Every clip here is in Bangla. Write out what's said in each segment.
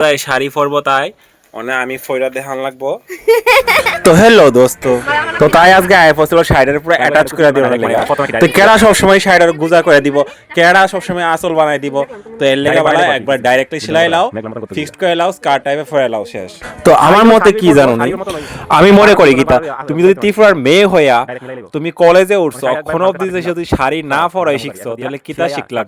তাই শাড়ি পরবো তাই মানে আমি ফয়রা দেখান লাগবো তো হ্যালো দোস্ত তো তাই আজকে আই পড়ছিল শাড়ির পুরো অ্যাটাচ করে দিব তো কেডা সব সময় শাড়ির গুজা করে দিব কেডা সব সময় আসল বানাই দিব তো এর লেগা বলা একবার ডাইরেক্টলি সেলাই লাও ফিক্সড করে লাও স্কার্ট টাইপে পরে লাও শেষ তো আমার মতে কি জানো নি আমি মনে করি কি তা তুমি যদি ত্রিপুরার মেয়ে হইয়া তুমি কলেজে উঠছো এখনো অবধি যদি শাড়ি না পরাই শিখছো তাহলে কিতা শিখলা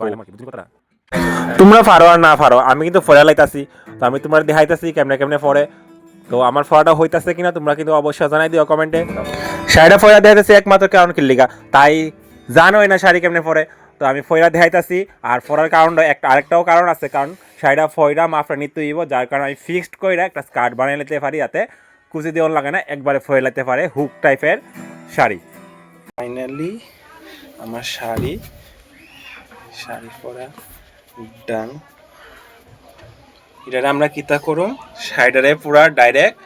তোমরা পারো আর না পারো আমি কিন্তু ফরা লাইতাছি তো আমি তোমার দেখাইতাছি কেমনে কেমনে পরে তো আমার ফরাটা হইতাছে কিনা তোমরা কিন্তু অবশ্যই জানাই দিও কমেন্টে শাড়িটা ফয়রা দেখাইতেছি একমাত্র কারণ কি লিগা তাই জানোই না শাড়ি কেমনে পরে তো আমি ফয়রা দেখাইতাছি আর ফরার কারণটা একটা আরেকটাও কারণ আছে কারণ শাড়িটা ফয়রা মাফরা নিতে হইব যার কারণে আমি ফিক্সড কইরা একটা স্কার্ট বানিয়ে নিতে পারি যাতে কুচি দেওয়ার লাগে না একবারে ফয়রা নিতে পারে হুক টাইপের শাড়ি ফাইনালি আমার শাড়ি পরা ডান এটা আমরা কিতা করুম শাড়িটারে পুরা ডাইরেক্ট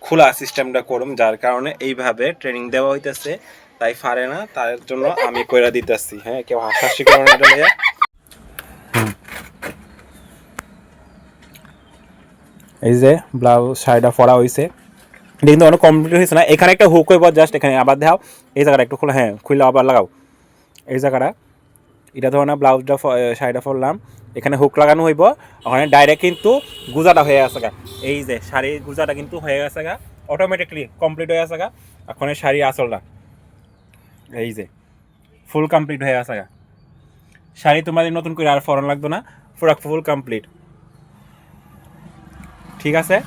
খোলা সিস্টেমটা করুম যার কারণে এইভাবে ট্রেনিং দেওয়া হইতেছে তাই পারে না তার জন্য আমি কইরা দিতেছি হ্যাঁ কেউ হাসাহাসি করে না এটা এই যে ব্লাউজ শাড়িটা পরা হয়েছে এটা কিন্তু অনেক কমপ্লিট হয়েছে না এখানে একটা হুক হইব জাস্ট এখানে আবার দেখাও এই জায়গাটা একটু খোলা হ্যাঁ খুলে আবার লাগাও এই জায়গাটা এটা ধরো না ব্লাউজটা শাড়িটা পরলাম এখানে হুক লাগানো হইব ওখানে ডাইরেক্ট কিন্তু গুজাটা হয়ে গেছে গা এই যে শাড়ির গুজাটা কিন্তু হয়ে গেছে গা অটোমেটিকলি কমপ্লিট হয়ে গেছে গা এখন শাড়ি আসলটা এই যে ফুল কমপ্লিট হয়ে গেছে গা শাড়ি তোমাদের নতুন করে আর ফরন লাগতো না পুরো ফুল কমপ্লিট ঠিক আছে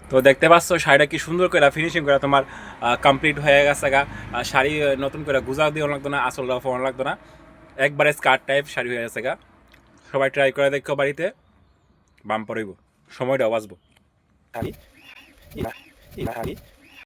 তো দেখতে পাচ্ছ শাড়িটা কি সুন্দর করে ফিনিশিং করে তোমার কমপ্লিট হয়ে গেছে গা শাড়ি নতুন করে গুজা দিও লাগতো না আসলটা ফোন লাগতো না একবারে স্কার্ট টাইপ শাড়ি হয়ে গেছে গা সবাই ট্রাই করে দেখো বাড়িতে বাম পড়ইব সময়টাও বাঁচবো শাড়ি